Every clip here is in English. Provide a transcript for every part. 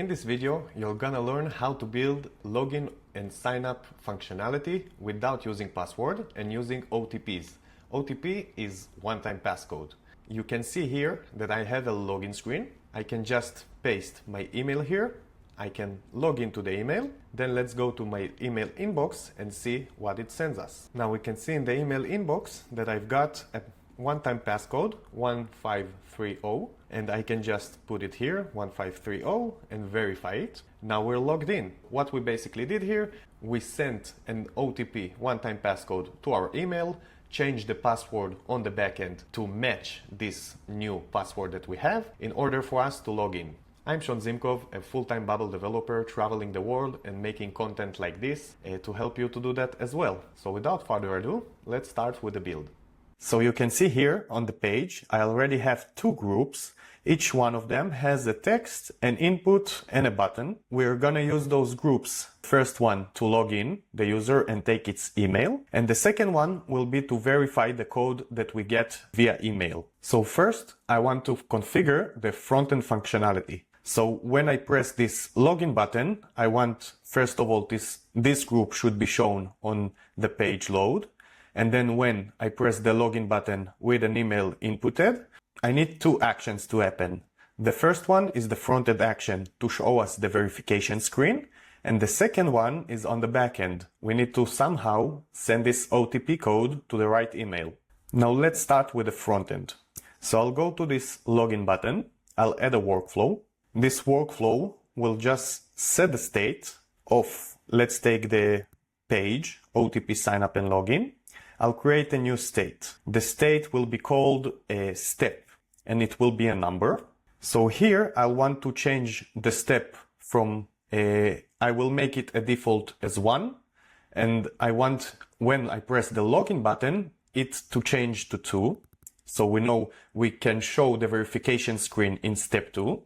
In this video, you're gonna learn how to build login and sign up functionality without using password and using OTPs. OTP is one-time passcode. You can see here that I have a login screen. I can just paste my email here. I can log into the email. Then let's go to my email inbox and see what it sends us. Now we can see in the email inbox that I've got a one-time passcode 1530, and I can just put it here 1530 and verify it. Now we're logged in. What we basically did here, we sent an OTP one-time passcode to our email, changed the password on the backend to match this new password that we have in order for us to log in. I'm Sean Zimkov, a full-time Bubble developer traveling the world and making content like this to help you to do that as well. So without further ado, let's start with the build. So you can see here on the page, I already have two groups. Each one of them has a text, an input, and a button. We're gonna use those groups. First one to log in the user and take its email. And the second one will be to verify the code that we get via email. So first, I want to configure the front-end functionality. So when I press this login button, I want, first of all, this group should be shown on the page load. And then when I press the login button with an email inputted, I need two actions to happen. The first one is the front-end action to show us the verification screen. And the second one is on the backend. We need to somehow send this OTP code to the right email. Now let's start with the front-end. So I'll go to this login button. I'll add a workflow. This workflow will just set the state of, let's take the page, OTP sign up and login. I'll create a new state. The state will be called a step and it will be a number. So here I want to change the step from I will make it a default as 1, and I want, when I press the login button, it to change to 2. So we know we can show the verification screen in step 2.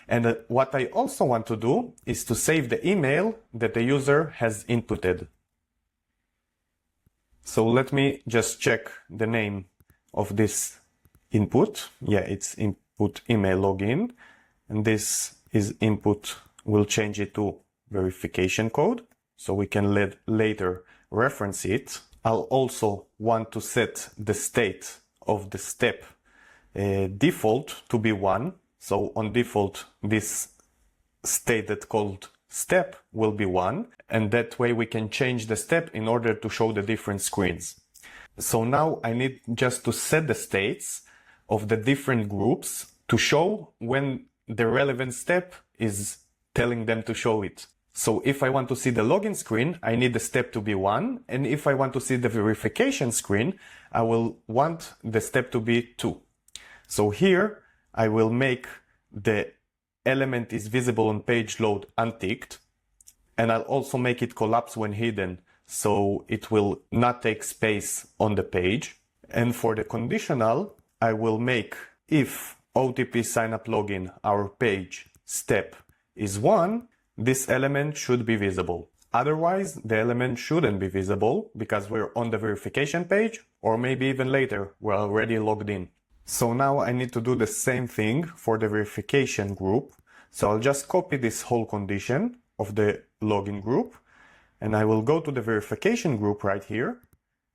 And what I also want to do is to save the email that the user has inputted. So let me just check the name of this input. Yeah, it's input email login. And this is input. We'll change it to verification code so we can later reference it. I'll also want to set the state of the step default to be 1. So on default, this state that's called step will be 1, and that way we can change the step in order to show the different screens. So now I need just to set the states of the different groups to show when the relevant step is telling them to show it. So if I want to see the login screen, I need the step to be 1, and if I want to see the verification screen, I will want the step to be 2. So here I will make the element is visible on page load unticked, and I'll also make it collapse when hidden, so it will not take space on the page. And for the conditional, I will make if OTP sign up login our page step is 1, this element should be visible. Otherwise, the element shouldn't be visible because we're on the verification page, or maybe even later, we're already logged in. So now I need to do the same thing for the verification group. So I'll just copy this whole condition of the login group, and I will go to the verification group right here.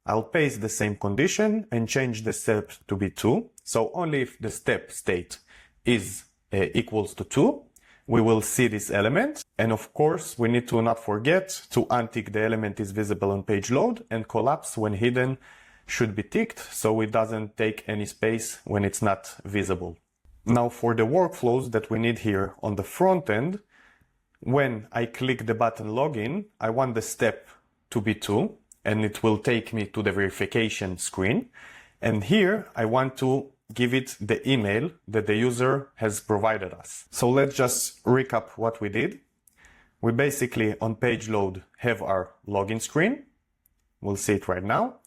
I'll paste the same condition and change the step to be 2. So only if the step state is equals to 2, we will see this element. And of course, we need to not forget to untick the element is visible on page load, and collapse when hidden should be ticked so it doesn't take any space when it's not visible. Now for the workflows that we need here on the front end, when I click the button login, I want the step to be 2, and it will take me to the verification screen. And here I want to give it the email that the user has provided us. So let's just recap what we did. We basically on page load have our login screen. We'll see it right now.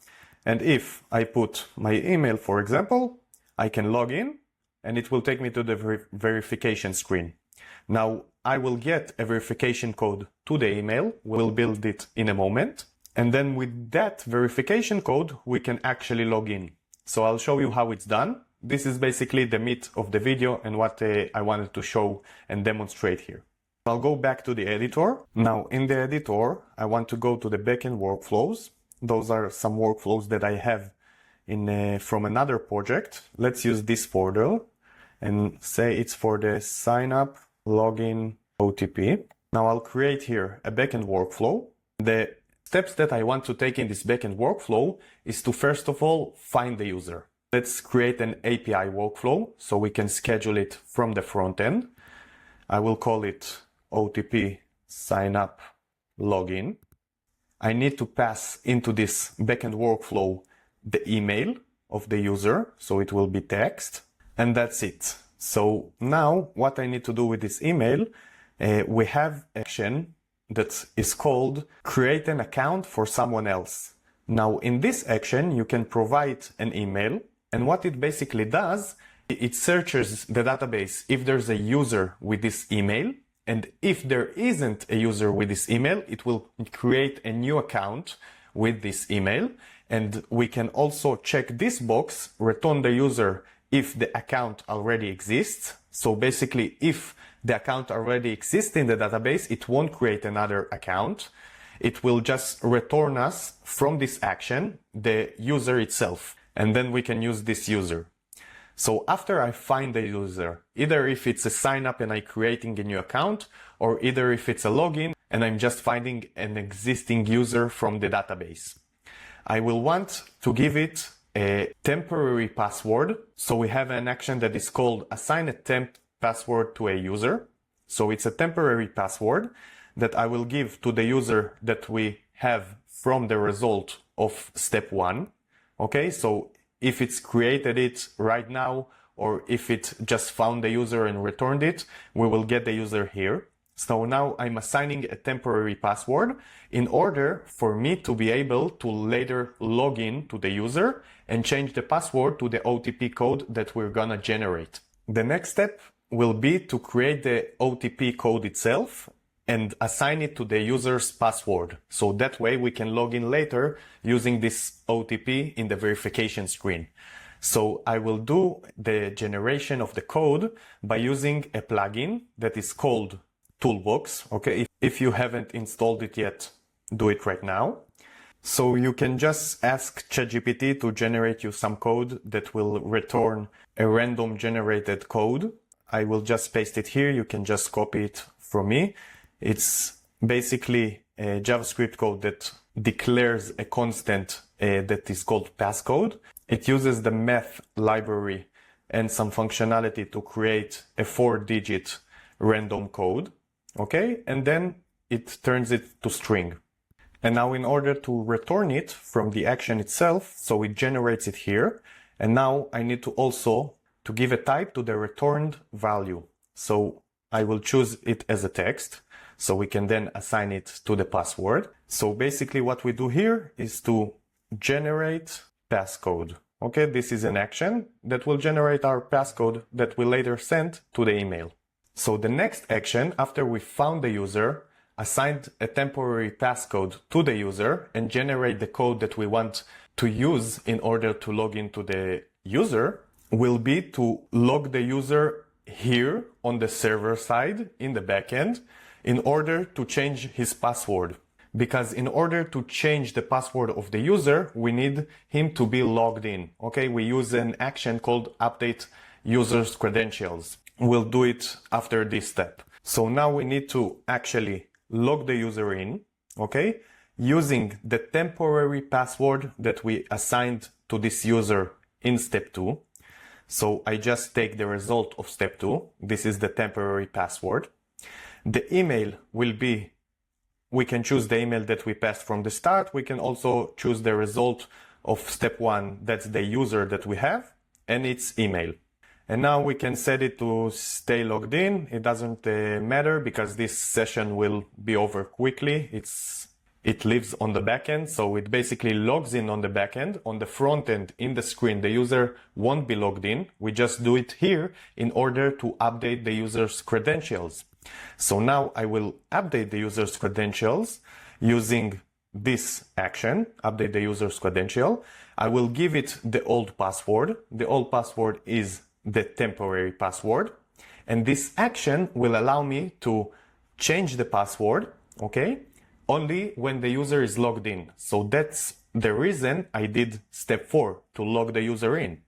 And if I put my email, for example, I can log in and it will take me to the verification screen. Now I will get a verification code to the email. We'll build it in a moment. And then with that verification code, we can actually log in. So I'll show you how it's done. This is basically the meat of the video and what I wanted to show and demonstrate here. I'll go back to the editor. Now in the editor, I want to go to the backend workflows. Those are some workflows that I have from another project. Let's use this folder and say it's for the sign up, login, OTP. Now I'll create here a backend workflow. The steps that I want to take in this backend workflow is to first of all find the user. Let's create an API workflow so we can schedule it from the front end. I will call it OTP sign up login. I need to pass into this backend workflow the email of the user, so it will be text, and that's it. So now what I need to do with this email, we have action that is called create an account for someone else. Now in this action, you can provide an email, and what it basically does, it searches the database if there's a user with this email. And if there isn't a user with this email, it will create a new account with this email. And we can also check this box, return the user if the account already exists. So basically, if the account already exists in the database, it won't create another account. It will just return us from this action, the user itself. And then we can use this user. So after I find the user, either if it's a sign up and I'm creating a new account, or either if it's a login and I'm just finding an existing user from the database, I will want to give it a temporary password. So we have an action that is called assign a temp password to a user. So it's a temporary password that I will give to the user that we have from the result of step 1. Okay, so if it's created it right now, or if it just found the user and returned it, we will get the user here. So now I'm assigning a temporary password in order for me to be able to later log in to the user and change the password to the OTP code that we're gonna generate. The next step will be to create the OTP code itself and assign it to the user's password. So that way we can log in later using this OTP in the verification screen. So I will do the generation of the code by using a plugin that is called Toolbox. Okay, if you haven't installed it yet, do it right now. So you can just ask ChatGPT to generate you some code that will return a random generated code. I will just paste it here. You can just copy it from me. It's basically a JavaScript code that declares a constant that is called passcode. It uses the math library and some functionality to create a 4-digit random code. Okay, and then it turns it to string. And now in order to return it from the action itself, so it generates it here. And now I need to also to give a type to the returned value. So I will choose it as a text. So we can then assign it to the password. So basically what we do here is to generate passcode. Okay, this is an action that will generate our passcode that we later send to the email. So the next action, after we found the user, assigned a temporary passcode to the user and generate the code that we want to use in order to log into the user, will be to log the user here on the server side in the backend in order to change his password. Because in order to change the password of the user, we need him to be logged in. Okay, we use an action called update user's credentials. We'll do it after this step. So now we need to actually log the user in, okay, using the temporary password that we assigned to this user in step 2. So I just take the result of step 2. This is the temporary password. The email will be, we can choose the email that we passed from the start. We can also choose the result of step 1. That's the user that we have and its email. And now we can set it to stay logged in. It doesn't matter because this session will be over quickly. It lives on the backend, so it basically logs in on the backend. On the front end, in the screen, the user won't be logged in. We just do it here in order to update the user's credentials. So now I will update the user's credentials using this action, update the user's credential. I will give it the old password. The old password is the temporary password. And this action will allow me to change the password, okay, only when the user is logged in. So that's the reason I did step 4, to log the user in.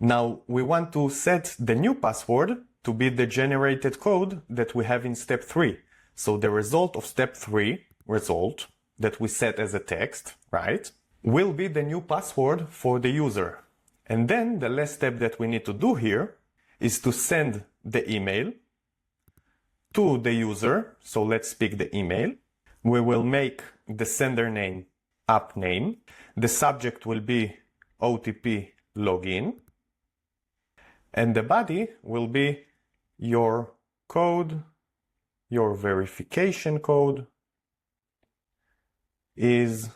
Now we want to set the new password to be the generated code that we have in step 3. So the result of step 3, result, that we set as a text, right, will be the new password for the user. And then the last step that we need to do here is to send the email to the user. So let's pick the email. We will make the sender name app name. The subject will be OTP login. And the body will be your code, your verification code is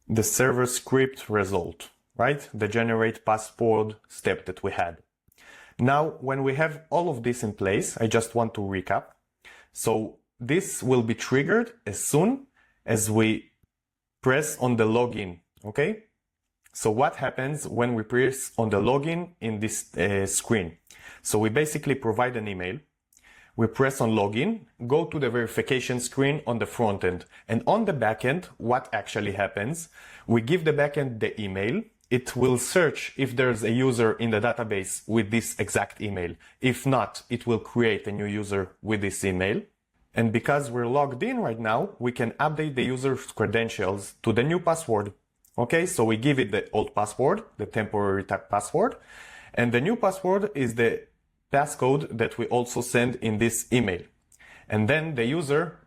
the server script result, right? The generate password step that we had. Now, when we have all of this in place, I just want to recap. So this will be triggered as soon as we press on the login, okay? So what happens when we press on the login in this screen? So we basically provide an email. We press on login, go to the verification screen on the front end. And on the backend, what actually happens? We give the backend the email. It will search if there's a user in the database with this exact email. If not, it will create a new user with this email. And because we're logged in right now, we can update the user's credentials to the new password. Okay, so we give it the old password, the temporary type password, and the new password is the passcode that we also send in this email. And then the user,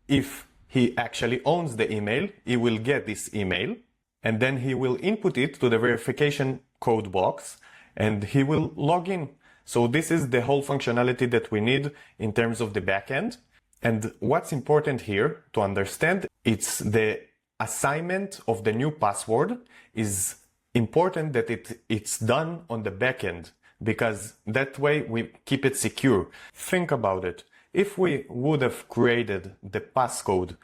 if he actually owns the email, he will get this email, and then he will input it to the verification code box, and he will log in. So this is the whole functionality that we need in terms of the backend. And what's important here to understand, it's the assignment of the new password is important that it's done on the backend, because that way we keep it secure. Think about it. If we would have created the passcode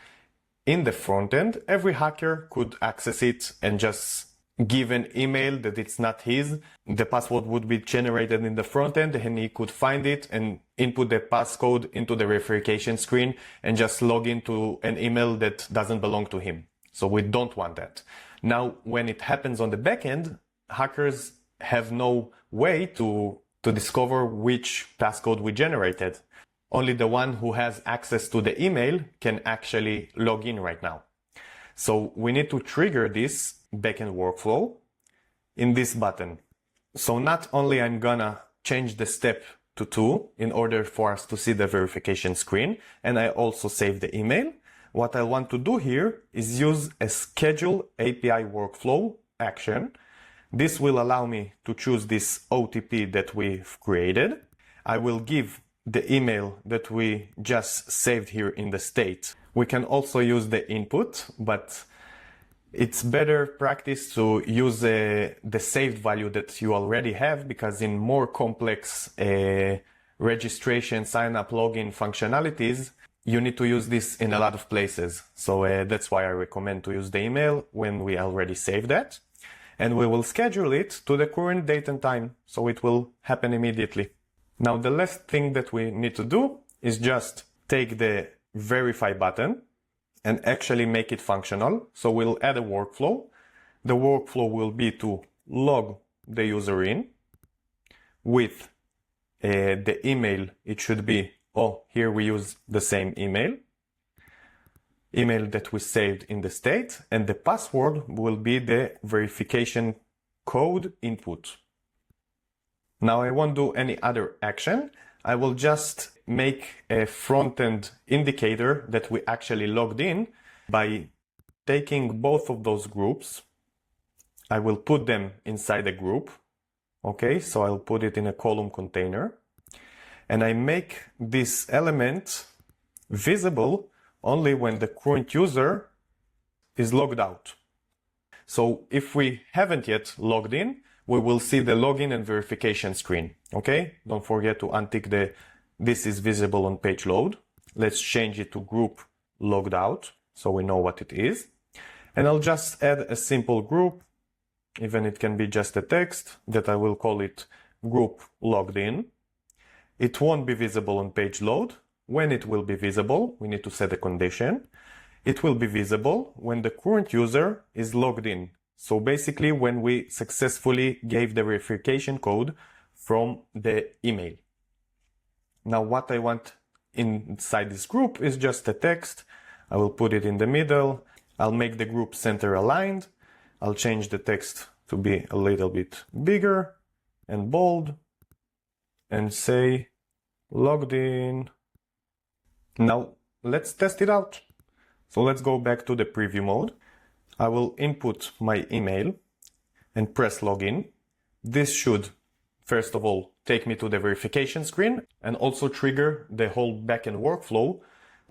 in the front end, every hacker could access it and just give an email that it's not his. The password would be generated in the front end and he could find it and input the passcode into the verification screen and just log into an email that doesn't belong to him. So we don't want that. Now, when it happens on the backend, hackers have no way to discover which passcode we generated. Only the one who has access to the email can actually log in right now. So we need to trigger this backend workflow in this button. So not only I'm gonna change the step to 2 in order for us to see the verification screen, and I also save the email. What I want to do here is use a schedule API workflow action. This will allow me to choose this OTP that we've created. I will give the email that we just saved here in the state. We can also use the input, but it's better practice to use the saved value that you already have, because in more complex registration, sign up, login functionalities, you need to use this in a lot of places. So that's why I recommend to use the email when we already saved that. And we will schedule it to the current date and time, so it will happen immediately. Now, the last thing that we need to do is just take the verify button and actually make it functional. So we'll add a workflow. The workflow will be to log the user in with the email. It should be, here we use the same email that we saved in the state, and the password will be the verification code input. Now I won't do any other action. I will just make a front-end indicator that we actually logged in by taking both of those groups. I will put them inside a group. Okay, so I'll put it in a column container. And I make this element visible only when the current user is logged out. So if we haven't yet logged in, we will see the login and verification screen. Okay, don't forget to untick this is visible on page load. Let's change it to group logged out so we know what it is. And I'll just add a simple group, even it can be just a text, that I will call it group logged in. It won't be visible on page load. When it will be visible, we need to set a condition. It will be visible when the current user is logged in. So basically when we successfully gave the verification code from the email. Now what I want inside this group is just a text. I will put it in the middle. I'll make the group center aligned. I'll change the text to be a little bit bigger and bold and say logged in. Now let's test it out. So let's go back to the preview mode. I will input my email and press login. This should, first of all, take me to the verification screen and also trigger the whole backend workflow.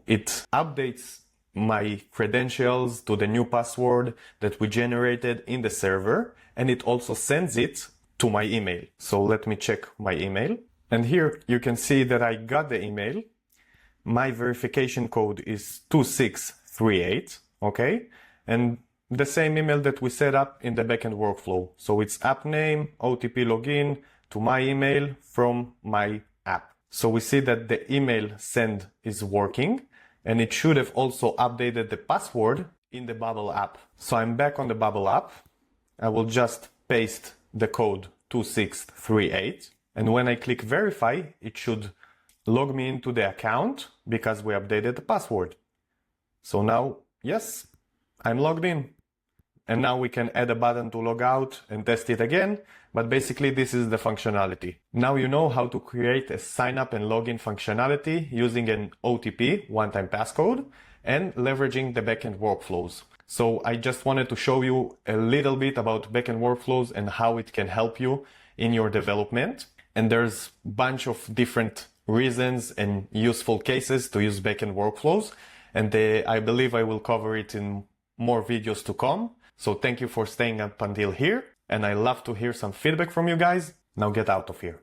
It updates my credentials to the new password that we generated in the server, and it also sends it to my email. So let me check my email. And here you can see that I got the email. My verification code is 2638, okay? And the same email that we set up in the backend workflow. So it's app name, OTP login to my email from my app. So we see that the email send is working, and it should have also updated the password in the Bubble app. So I'm back on the Bubble app. I will just paste the code 2638. And when I click verify, it should log me into the account because we updated the password. So now, yes, I'm logged in. And now we can add a button to log out and test it again. But basically this is the functionality. Now you know how to create a sign up and login functionality using an OTP, one-time passcode, and leveraging the backend workflows. So I just wanted to show you a little bit about backend workflows and how it can help you in your development. And there's a bunch of different reasons and useful cases to use backend workflows. And I believe I will cover it in more videos to come. So thank you for staying up until here. And I love to hear some feedback from you guys. Now get out of here.